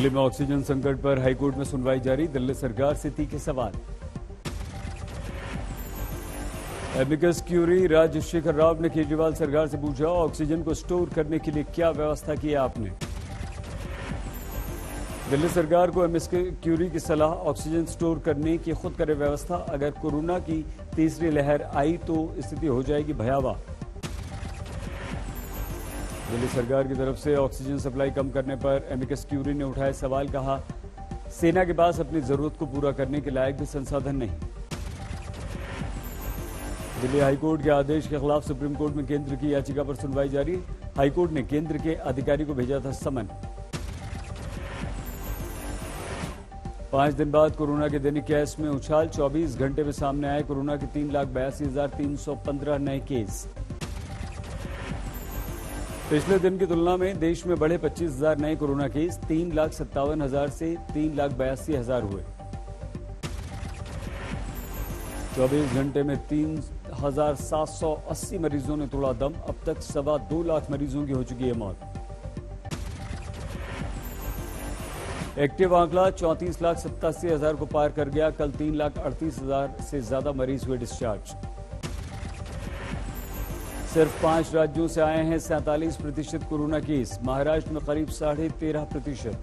दिल्ली में ऑक्सीजन संकट पर हाईकोर्ट में सुनवाई जारी। दिल्ली सरकार से तीखे सवाल। एमिकस क्यूरी राजशेखर राव ने केजरीवाल सरकार से पूछा, ऑक्सीजन को स्टोर करने के लिए क्या व्यवस्था की है आपने। दिल्ली सरकार को एमिकस क्यूरी की सलाह, ऑक्सीजन स्टोर करने की खुद करे व्यवस्था। अगर कोरोना की तीसरी लहर आई तो स्थिति हो जाएगी भयावह। दिल्ली सरकार की तरफ से ऑक्सीजन सप्लाई कम करने पर एमिकस क्यूरी ने उठाए सवाल। कहा, सेना के पास अपनी जरूरत को पूरा करने के लायक भी संसाधन नहीं। दिल्ली हाईकोर्ट के आदेश के खिलाफ सुप्रीम कोर्ट में केंद्र की याचिका पर सुनवाई जारी। हाईकोर्ट ने केंद्र के अधिकारी को भेजा था समन। 5 दिन बाद कोरोना के दैनिक केस में उछाल। 24 घंटे में सामने आए कोरोना के 3,82,315 नए केस। पिछले दिन की तुलना में देश में बढ़े 25,000 नए कोरोना केस। 3,57,000 से 3,82,000 हुए। 24 घंटे में 3,780 मरीजों ने तोड़ा दम। अब तक 2.25 लाख मरीजों की हो चुकी है मौत। एक्टिव आंकड़ा 34,87,000 को पार कर गया। कल 3,38,000 से ज्यादा मरीज हुए डिस्चार्ज। सिर्फ 5 राज्यों से आए हैं 47% कोरोना केस। महाराष्ट्र में करीब 13.5%।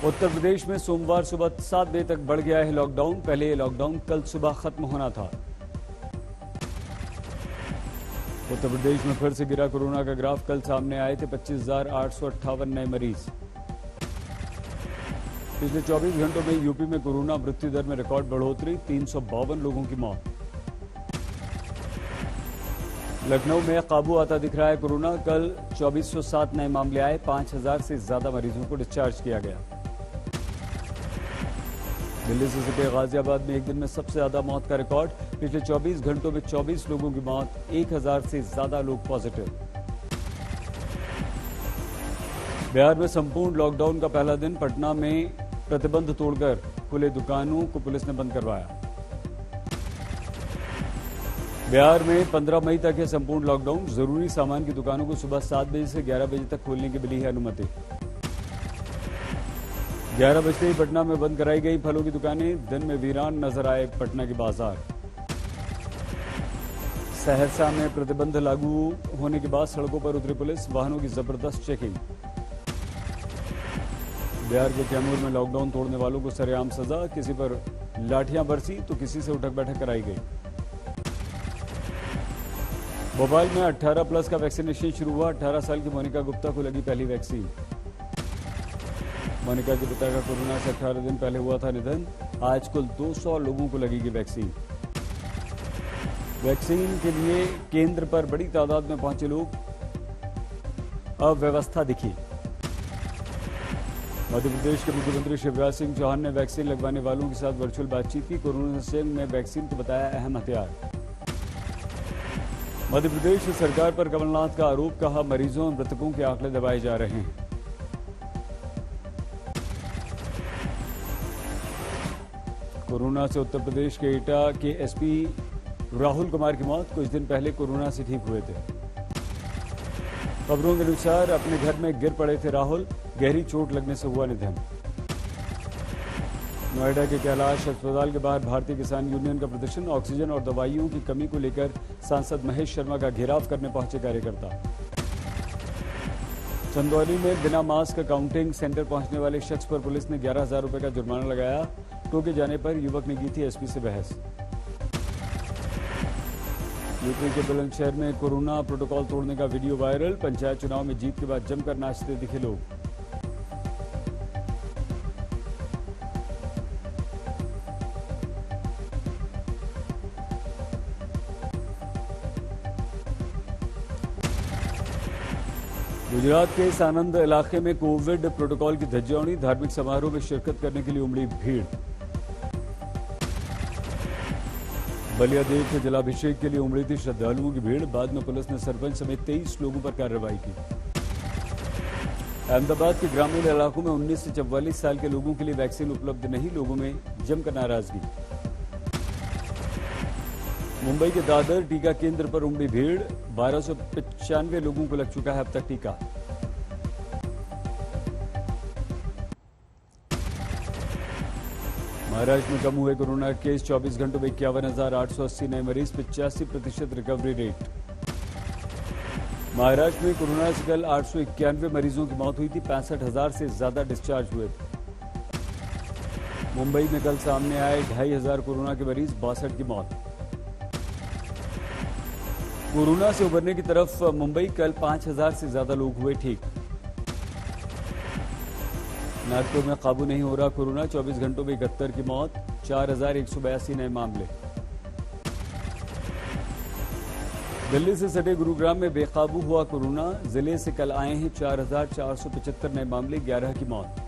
उत्तर प्रदेश में सोमवार सुबह 7 बजे तक बढ़ गया है लॉकडाउन। पहले ये लॉकडाउन कल सुबह खत्म होना था। उत्तर प्रदेश में फिर से गिरा कोरोना का ग्राफ। कल सामने आए थे 25,858 नए मरीज। पिछले 24 घंटों में यूपी में कोरोना मृत्यु दर में रिकॉर्ड बढ़ोतरी। 352 लोगों की मौत। लखनऊ में काबू आता दिख रहा है कोरोना। कल 2407 नए मामले आए। 5,000 से ज्यादा मरीजों को डिस्चार्ज किया गया। दिल्ली से सटे गाजियाबाद में एक दिन में सबसे ज्यादा मौत का रिकॉर्ड। पिछले 24 घंटों में 24 लोगों की मौत। 1,000 से ज्यादा लोग पॉजिटिव। बिहार में संपूर्ण लॉकडाउन का पहला दिन। पटना में प्रतिबंध तोड़कर खुले दुकानों को पुलिस ने बंद करवाया। बिहार में 15 मई तक है संपूर्ण लॉकडाउन। जरूरी सामान की दुकानों को सुबह 7 बजे से 11 बजे तक खोलने की मिली है अनुमति। 11 बजते ही पटना में बंद कराई गई फलों की दुकानें। दिन में वीरान नजर आए पटना के बाजार। सहरसा में प्रतिबंध लागू होने के बाद सड़कों पर उतरी पुलिस। वाहनों की जबरदस्त चेकिंग। बिहार के कैमूर में लॉकडाउन तोड़ने वालों को सरेआम सजा। किसी पर लाठियां बरसी तो किसी से उठक बैठक कराई गई। भोपाल में 18+ का वैक्सीनेशन शुरू हुआ। 18 साल की मोनिका गुप्ता को लगी पहली वैक्सीन। मोनिका के पिता का कोरोना से 18 दिन पहले हुआ था निधन। आज कुल 200 लोगों को लगेगी वैक्सीन। वैक्सीन के लिए केंद्र पर बड़ी तादाद में पहुंचे लोग। अव्यवस्था दिखी। मध्य प्रदेश के मुख्यमंत्री शिवराज सिंह चौहान ने वैक्सीन लगवाने वालों के साथ वर्चुअल बातचीत की। कोरोना से जंग में वैक्सीन को बताया अहम हथियार। मध्य प्रदेश सरकार पर कमलनाथ का आरोप। कहा, मरीजों और मृतकों के आंकड़े दबाए जा रहे हैं। कोरोना से उत्तर प्रदेश के एटा के एसपी राहुल कुमार की मौत। कुछ दिन पहले कोरोना से ठीक हुए थे। खबरों के अनुसार अपने घर में गिर पड़े थे राहुल। गहरी चोट लगने से हुआ निधन। नोएडा के कैलाश अस्पताल के बाहर भारतीय किसान यूनियन का प्रदर्शन। ऑक्सीजन और दवाइयों की कमी को लेकर सांसद महेश शर्मा का घेराव करने पहुंचे कार्यकर्ता। चंदौली में बिना मास्क काउंटिंग सेंटर पहुंचने वाले शख्स पर पुलिस ने 11,000 रुपए का जुर्माना लगाया। टोके जाने पर युवक ने की थी एसपी से बहस। यूपी के बुलंदशहर में कोरोना प्रोटोकॉल तोड़ने का वीडियो वायरल। पंचायत चुनाव में जीत के बाद जमकर नाचते दिखे लोग। गुजरात के सानंद इलाके में कोविड प्रोटोकॉल की धज्जियां। धार्मिक समारोह में शिरकत करने के लिए उमड़ी भीड़। बलिया देव के जलाभिषेक के लिए उमड़ी थी श्रद्धालुओं की भीड़। बाद में पुलिस ने सरपंच समेत 23 लोगों पर कार्रवाई की। अहमदाबाद के ग्रामीण इलाकों में 19 से 44 साल के लोगों के लिए वैक्सीन उपलब्ध नहीं। लोगों में जमकर नाराजगी। मुंबई के दादर टीका केंद्र पर उमड़ी भीड़। 1295 लोगों को लग चुका है अब तक टीका। महाराष्ट्र में कम हुए कोरोना केस, 24 घंटों में 51,880 नए मरीज, 85% रिकवरी रेट। महाराष्ट्र में कोरोना से कल 891 मरीजों की मौत हुई थी, 65,000 से ज्यादा डिस्चार्ज हुए थे। मुंबई में कल सामने आए 2,500 कोरोना के मरीज, 62 की मौत। कोरोना से उबरने की तरफ मुंबई, कल 5,000 से ज्यादा लोग हुए ठीक। नागपुर में काबू नहीं हो रहा कोरोना, 24 घंटों में 71 की मौत, 4,182 नए मामले। दिल्ली से सटे गुरुग्राम में बेकाबू हुआ कोरोना, जिले से कल आए हैं 4,475 नए मामले, 11 की मौत।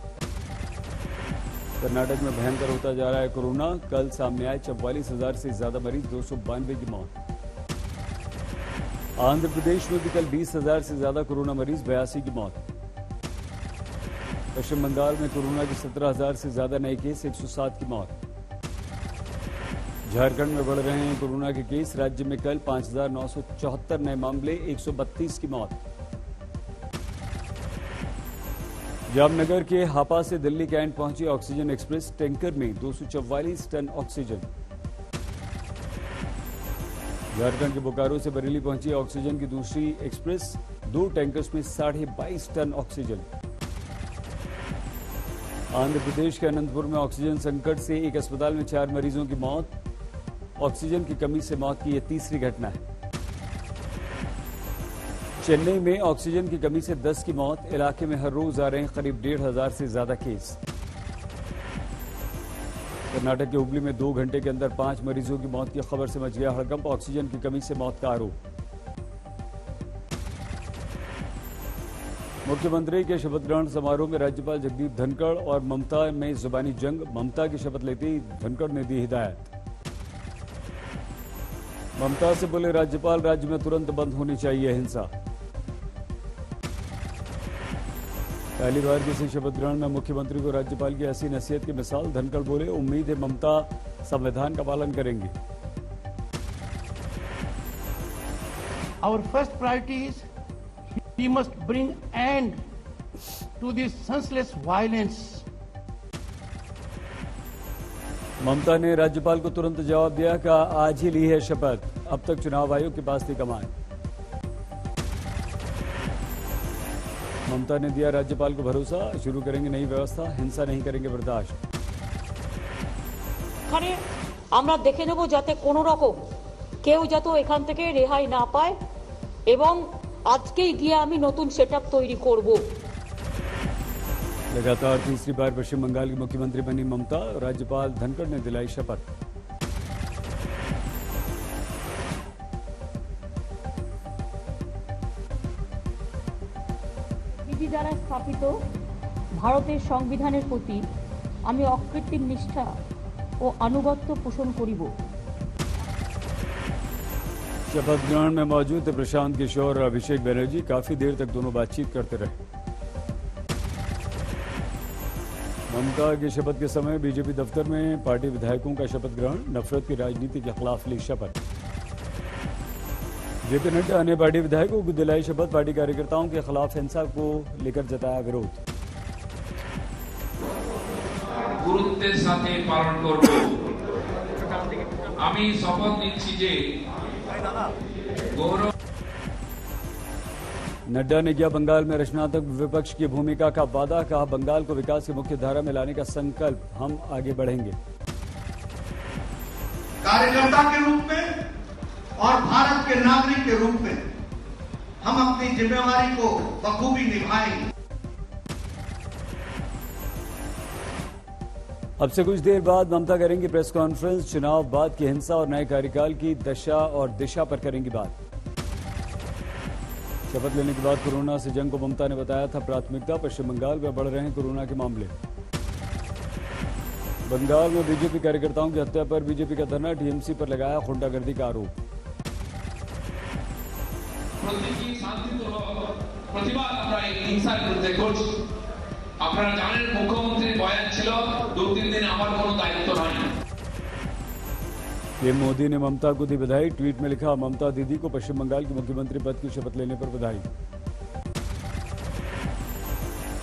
कर्नाटक में भयंकर होता जा रहा है कोरोना, कल सामने आए 44,000 से ज्यादा मरीज, 292 की मौत। आंध्र प्रदेश में भी कल 20,000 से ज्यादा कोरोना मरीज, 82 की मौत। पश्चिम बंगाल में कोरोना के 17,000 से ज्यादा नए केस, 107 की मौत। झारखंड में बढ़ रहे हैं कोरोना के केस, राज्य में कल 5,974 नए मामले, 132 की मौत। जामनगर के हापा से दिल्ली कैंट पहुंची ऑक्सीजन एक्सप्रेस, टैंकर में 244 टन ऑक्सीजन। झारखंड के बोकारो से बरेली पहुंची ऑक्सीजन की दूसरी एक्सप्रेस, 2 टैंकर्स में 22.5 टन ऑक्सीजन। आंध्र प्रदेश के अनंतपुर में ऑक्सीजन संकट से एक अस्पताल में 4 मरीजों की मौत, ऑक्सीजन की कमी से मौत की यह तीसरी घटना है। चेन्नई में ऑक्सीजन की कमी से 10 की मौत, इलाके में हर रोज आ रहे हैं करीब 1,500 से ज्यादा केस। कर्नाटक के हुबली में 2 घंटे के अंदर 5 मरीजों की मौत की खबर से मच गया हड़कंप, ऑक्सीजन की कमी से मौत का आरोप। मुख्यमंत्री के शपथ ग्रहण समारोह में राज्यपाल जगदीप धनखड़ और ममता में जुबानी जंग, ममता की शपथ लेते ही धनखड़ ने दी हिदायत। ममता से बोले राज्यपाल, राज्य में तुरंत बंद होनी चाहिए हिंसा। पहली बार किसी शपथ ग्रहण में मुख्यमंत्री को राज्यपाल की ऐसी नसीहत की मिसाल, धनखड़ बोले उम्मीद है ममता संविधान का पालन करेंगी। Our first priority is we must bring end to this senseless violence. ममता ने राज्यपाल को तुरंत जवाब दिया कि आज ही ली है शपथ, अब तक चुनाव आयोग के पास थी कमान। ममता ने दिया राज्यपाल को भरोसा, शुरू करेंगे नई व्यवस्था, हिंसा नहीं करेंगे बर्दाश्त। এখানে আমরা দেখে নেব যাতে কোনো রকম কেউ যাতে এখান থেকে রেহাই না পায় এবং আজকেই গিয়ে আমি নতুন সেটআপ তৈরি করব। लगातार तीसरी बार पश्चिम बंगाल की मुख्यमंत्री बनी ममता, राज्यपाल धनखड़ ने दिलाई शपथ। বিধি দ্বারা স্থাপিত ভারতের সংবিধানের প্রতি আমি অকৃত্রিম নিষ্ঠা ও আনুগত্য পোষণ করিব। शपथ ग्रहण में मौजूद थे प्रशांत किशोर और अभिषेक बनर्जी, काफी देर तक दोनों बातचीत करते रहे। ममता के शपथ के समय बीजेपी दफ्तर में पार्टी विधायकों का शपथ ग्रहण, नफरत की राजनीति के खिलाफ ली शपथ। जेपी नड्डा ने पार्टी विधायकों को दिलाई शपथ, पार्टी कार्यकर्ताओं के खिलाफ हिंसा को लेकर जताया विरोध। গুরুত্বের সাথে পালন করব। আমি শপথ নিচ্ছি যে গৌরব। नड्डा ने किया बंगाल में रचनात्मक विपक्ष की भूमिका का वादा, कहा बंगाल को विकास की मुख्य धारा में लाने का संकल्प, हम आगे बढ़ेंगे। कार्यकर्ता के रूप में और भारत के नागरिक के रूप में हम अपनी जिम्मेवारी को बखूबी निभाएंगे। अब से कुछ देर बाद ममता करेंगी प्रेस कॉन्फ्रेंस, चुनाव बाद की हिंसा और नए कार्यकाल की दशा और दिशा पर करेंगी बात। शपथ लेने के बाद कोरोना से जंग को ममता ने बताया था प्राथमिकता, पश्चिम बंगाल में बढ़ रहे हैं कोरोना के मामले। बंगाल में बीजेपी कार्यकर्ताओं की हत्या पर बीजेपी का धरना, टीएमसी पर लगाया गुंडागर्दी का आरोप। আপনারা জানেন মুখ্যমন্ত্রীর বয়ান ছিল 2-3 দিন আমার কোনো দায়িত্ব নাই। पीएम मोदी ने ममता को दी बधाई, ट्वीट में लिखा ममता दीदी को पश्चिम बंगाल की मुख्यमंत्री पद की शपथ लेने पर बधाई।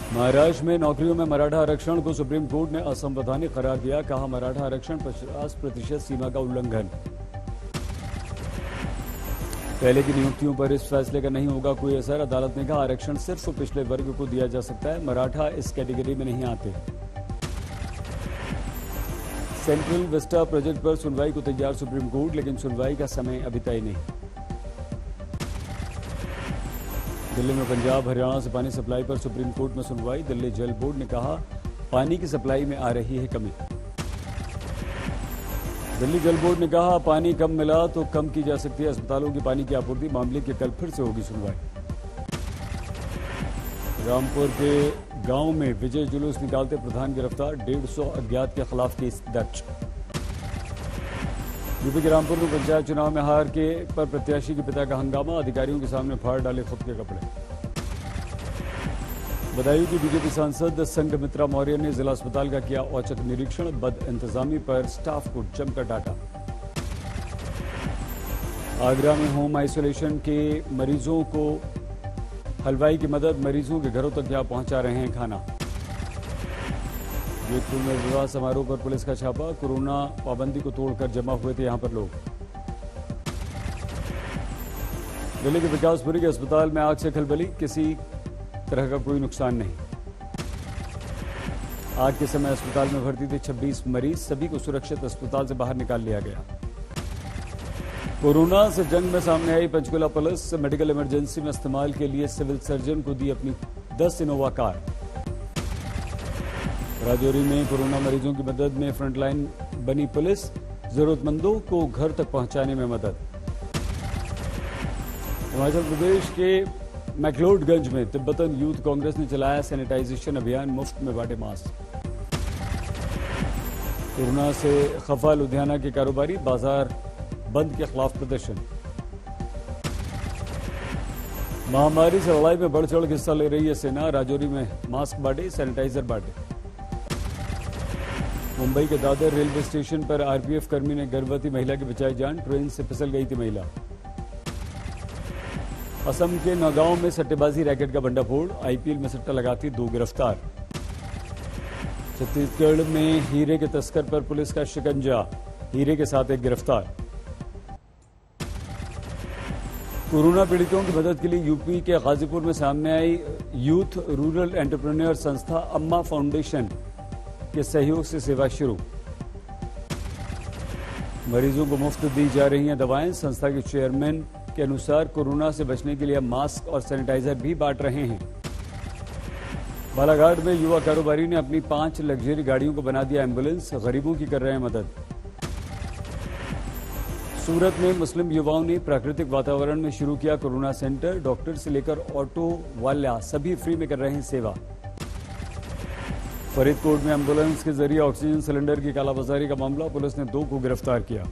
महाराष्ट्र में नौकरियों में मराठा आरक्षण को सुप्रीम कोर्ट ने असंवैधानिक करार दिया। कहा, मराठा आरक्षण 50% सीमा का उल्लंघन। पहले की नियुक्तियों पर इस फैसले का नहीं होगा कोई असर। अदालत ने कहा, आरक्षण सिर्फ पिछले वर्ग को दिया जा सकता है, मराठा इस कैटेगरी में नहीं आते। सेंट्रल विस्टा प्रोजेक्ट पर सुनवाई को तैयार सुप्रीम कोर्ट, लेकिन सुनवाई का समय अभी तय नहीं। दिल्ली में पंजाब हरियाणा से पानी सप्लाई पर सुप्रीम कोर्ट में सुनवाई। दिल्ली जल बोर्ड ने कहा, पानी की सप्लाई में आ रही है कमी। दिल्ली जल बोर्ड ने कहा, पानी कम मिला तो कम की जा सकती है अस्पतालों की पानी की आपूर्ति। मामले की कल फिर से होगी सुनवाई। रामपुर के गांव में विजय जुलूस निकालते प्रधान गिरफ्तार। 150 अज्ञात के खिलाफ केस दर्ज। यूपी के रामपुर में पंचायत चुनाव में हार के पर प्रत्याशी के पिता का हंगामा। अधिकारियों के सामने फाड़ डाले खुद के कपड़े। बदायूं की बीजेपी सांसद संघमित्रा मौर्य ने जिला अस्पताल का किया औचक निरीक्षण। बद इंतजामी पर स्टाफ को जमकर डांटा। आगरा में होम आइसोलेशन के मरीजों को हलवाई की मदद। मरीजों के घरों तक पहुंचा रहे हैं खाना। जोधपुर में विवाह समारोह पर पुलिस का छापा। कोरोना पाबंदी को तोड़कर जमा हुए थे यहां पर लोग। दिल्ली के विकासपुरी के अस्पताल में आग से खलबली। किसी तरह का कोई नुकसान नहीं। आग के समय अस्पताल में भर्ती थे 26 मरीज। सभी को सुरक्षित अस्पताल से बाहर निकाल लिया गया। कोरोना से जंग में सामने आई पंचकुला पुलिस। मेडिकल इमरजेंसी में इस्तेमाल के लिए सिविल सर्जन को दी अपनी 10 इनोवा कार। राजौरी में कोरोना मरीजों की मदद में फ्रंटलाइन बनी पुलिस। जरूरतमंदों को घर तक पहुंचाने में मदद। हिमाचल प्रदेश के मैक्लोडगंज में तिब्बतन यूथ कांग्रेस ने चलाया सैनिटाइजेशन अभियान। मुफ्त में बांटे मास्क। कोरोना से खफा लुधियाना के कारोबारी। बाजार बंद के खिलाफ प्रदर्शन। महामारी से लड़ाई में बढ़ चढ़ के हिस्सा ले रही है सेना। राजौरी में मास्क बांटे, सैनिटाइजर बांटे। मुंबई के दादर रेलवे स्टेशन पर आरपीएफ कर्मी ने गर्भवती महिला की बचाई जान। ट्रेन से फिसल गई थी महिला। असम के नौगांव में सट्टेबाजी रैकेट का भंडाफोड़। आईपीएल में सट्टा लगाती 2 गिरफ्तार। छत्तीसगढ़ में हीरे के तस्कर पर पुलिस का शिकंजा। हीरे के साथ एक गिरफ्तार। कोरोना पीड़ितों की मदद के लिए यूपी के गाजीपुर में सामने आई यूथ रूरल एंटरप्रेन्योर संस्था अम्मा फाउंडेशन के सहयोग से सेवा शुरू। मरीजों को मुफ्त दी जा रही हैं दवाएं। संस्था के चेयरमैन के अनुसार कोरोना से बचने के लिए मास्क और सैनिटाइजर भी बांट रहे हैं। बालाघाट में युवा कारोबारी ने अपनी 5 लग्जरी गाड़ियों को बना दिया एम्बुलेंस। गरीबों की कर रहे हैं मदद। सूरत में मुस्लिम युवाओं ने प्राकृतिक वातावरण में शुरू किया कोरोना सेंटर। डॉक्टर से लेकर ऑटो वाला सभी फ्री में कर रहे हैं सेवा। फरीदकोट में एम्बुलेंस के जरिए ऑक्सीजन सिलेंडर की कालाबाजारी का मामला। पुलिस ने 2 को गिरफ्तार किया।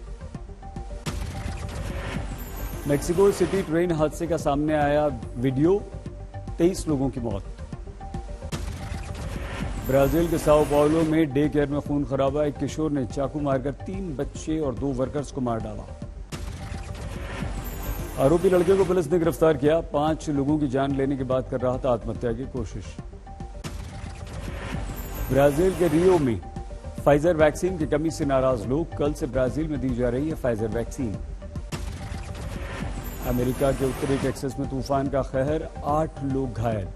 मेक्सिको सिटी ट्रेन हादसे का सामने आया वीडियो। 23 लोगों की मौत। ब्राजील के साओ पाउलो में डे केयर में खून खराबा। एक किशोर ने चाकू मारकर 3 बच्चे और 2 वर्कर्स को मार डाला। आरोपी लड़के को पुलिस ने गिरफ्तार किया। 5 लोगों की जान लेने के बाद कर रहा था आत्महत्या की कोशिश। ब्राजील के रियो में फाइजर वैक्सीन की कमी से नाराज लोग। कल से ब्राजील में दी जा रही है फाइजर वैक्सीन। अमेरिका के उत्तरी टेक्सास में तूफान का कहर। 8 लोग घायल।